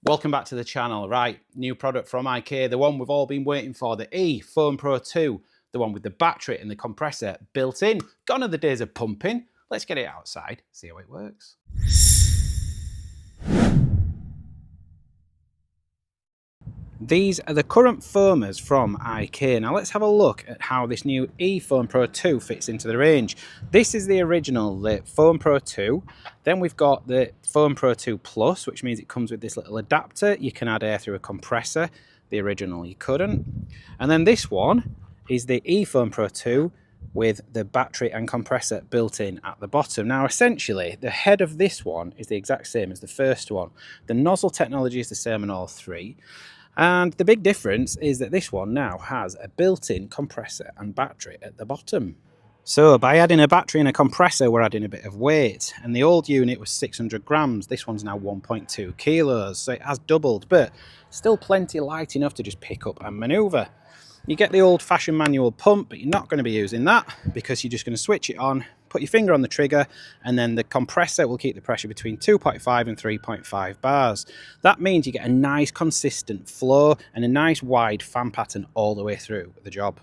Welcome back to the channel. Right, new product from IK, the one we've all been waiting for, the E Foam Pro 2, the one with the battery and the compressor built in. Gone are the days of pumping. Let's get it outside, see how it works. These are the current foamers from IK. Now let's have a look at how this new E Foam Pro 2 fits into the range. This is the original, the Foam Pro 2. Then we've got the Foam Pro 2 Plus, which means it comes with this little adapter. You can add air through a compressor. The original you couldn't. And then this one is the E Foam Pro 2 with the battery and compressor built in at the bottom. Now essentially the head of this one is the exact same as the first one. The nozzle technology is the same on all three. And the big difference is that this one now has a built-in compressor and battery at the bottom. So by adding a battery and a compressor, we're adding a bit of weight. And the old unit was 600 grams. This one's now 1.2 kilos. So it has doubled, but still plenty light enough to just pick up and maneuver. You get the old-fashioned manual pump, but you're not going to be using that because you're just going to switch it on, put your finger on the trigger, and then the compressor will keep the pressure between 2.5 and 3.5 bars. That means you get a nice consistent flow and a nice wide fan pattern all the way through the job.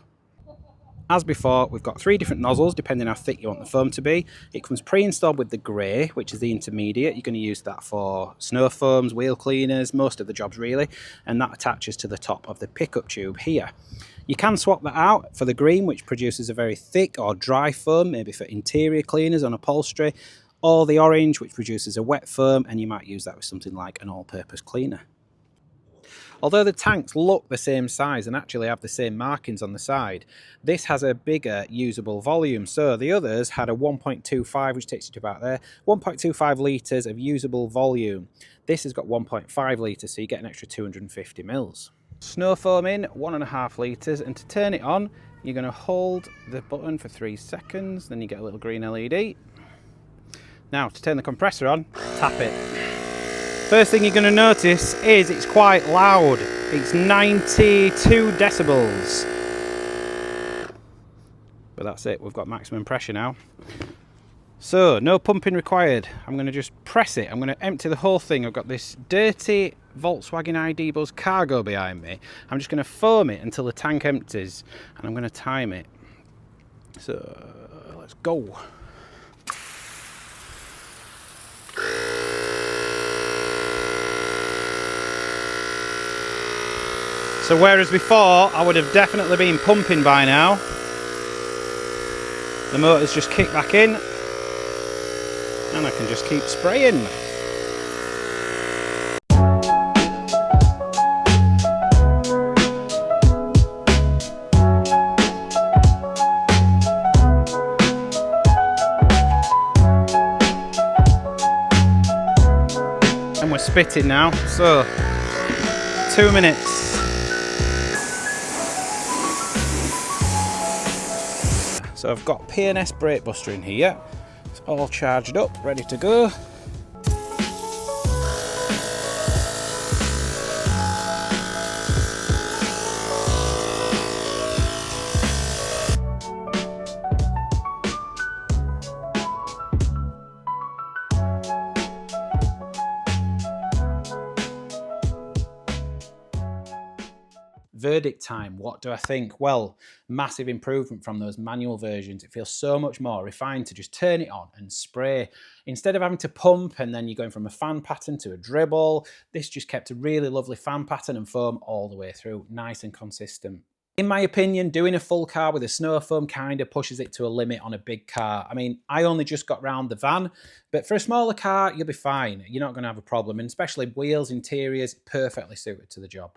As before, we've got 3 different nozzles depending how thick you want the foam to be. It comes pre-installed with the grey, which is the intermediate. You're going to use that for snow foams, wheel cleaners, most of the jobs really, and that attaches to the top of the pickup tube here. You can swap that out for the green, which produces a very thick or dry foam, maybe for interior cleaners on upholstery, or the orange, which produces a wet foam, and you might use that with something like an all-purpose cleaner. Although the tanks look the same size and actually have the same markings on the side, this has a bigger usable volume. So the others had a 1.25, which takes you to about there, 1.25 litres of usable volume. This has got 1.5 litres, so you get an extra 250 mils. Snow foam in, 1.5 litres, and to turn it on, you're going to hold the button for 3 seconds, then you get a little green LED. Now, to turn the compressor on, tap it. First thing you're going to notice is it's quite loud. It's 92 decibels. But that's it, we've got maximum pressure now. So, no pumping required. I'm going to just press it. I'm going to empty the whole thing. I've got this dirty Volkswagen ID Buzz cargo behind me. I'm just going to foam it until the tank empties. And I'm going to time it. So, let's go. So whereas before I would have definitely been pumping by now, the motor's just kicked back in and I can just keep spraying. And we're spitting now, so 2 minutes. So I've got P&S brake buster in here. It's all charged up, ready to go. Verdict time, what do I think? Well, massive improvement from those manual versions. It feels so much more refined to just turn it on and spray. Instead of having to pump and then you're going from a fan pattern to a dribble, this just kept a really lovely fan pattern and foam all the way through, nice and consistent. In my opinion, doing a full car with a snow foam kind of pushes it to a limit on a big car. I mean, I only just got round the van, but for a smaller car, you'll be fine. You're not going to have a problem, and especially wheels, interiors, perfectly suited to the job.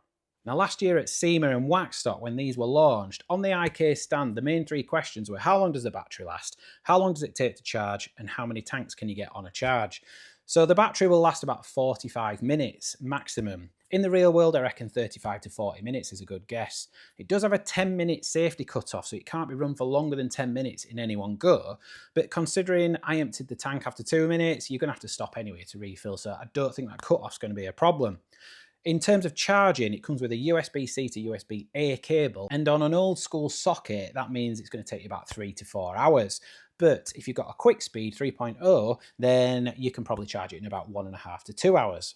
Now last year at SEMA and Waxstock, when these were launched, on the IK stand, the main 3 questions were how long does the battery last, how long does it take to charge, and how many tanks can you get on a charge? So the battery will last about 45 minutes maximum. In the real world, I reckon 35 to 40 minutes is a good guess. It does have a 10-minute safety cutoff, so it can't be run for longer than 10 minutes in any one go. But considering I emptied the tank after 2 minutes, you're going to have to stop anyway to refill, so I don't think that cutoff's going to be a problem. In terms of charging, it comes with a USB-C to USB-A cable, and on an old school socket, that means it's going to take you about 3 to 4 hours. But if you've got a quick speed 3.0, then you can probably charge it in about 1.5 to 2 hours.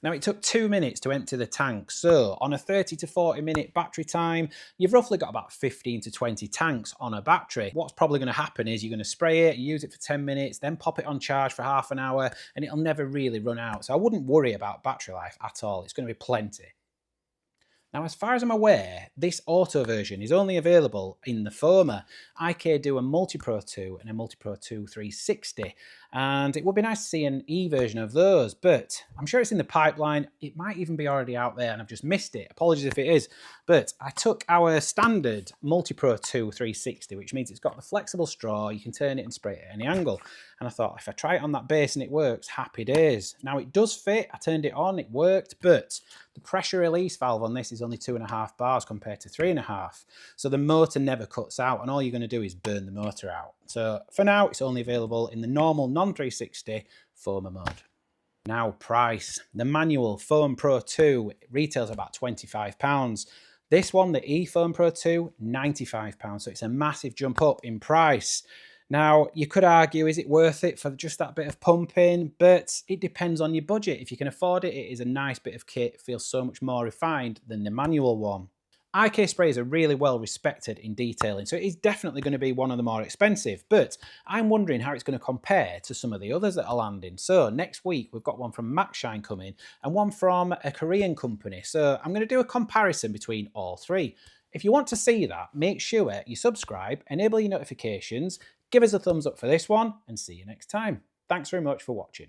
Now, it took 2 minutes to empty the tank, so on a 30 to 40 minute battery time, you've roughly got about 15 to 20 tanks on a battery. What's probably going to happen is you're going to spray it, use it for 10 minutes, then pop it on charge for half an hour, and it'll never really run out. So I wouldn't worry about battery life at all. It's going to be plenty. Now, as far as I'm aware, this auto version is only available in the foamer. IK do a Multi-Pro 2 and a Multi-Pro 2 360, and it would be nice to see an E version of those, but I'm sure it's in the pipeline. It might even be already out there and I've just missed it. Apologies if it is, but I took our standard Multi-Pro 2 360, which means it's got the flexible straw, you can turn it and spray it at any angle. And I thought, if I try it on that base and it works, happy days. Now, it does fit. I turned it on, it worked, but the pressure release valve on this is only 2.5 bars compared to 3.5. So the motor never cuts out, and all you're going to do is burn the motor out. So for now, it's only available in the normal non-360 foamer mode. Now, price. The manual Foam Pro 2 retails about £25. This one, the eFoam Pro 2, £95. So it's a massive jump up in price. Now, you could argue, is it worth it for just that bit of pumping? But it depends on your budget. If you can afford it, it is a nice bit of kit. It feels so much more refined than the manual one. IK sprays are really well respected in detailing, so it is definitely going to be one of the more expensive, but I'm wondering how it's going to compare to some of the others that are landing. So next week, we've got one from Maxshine coming and one from a Korean company. So I'm going to do a comparison between all three. If you want to see that, make sure you subscribe, enable your notifications, give us a thumbs up for this one, and see you next time. Thanks very much for watching.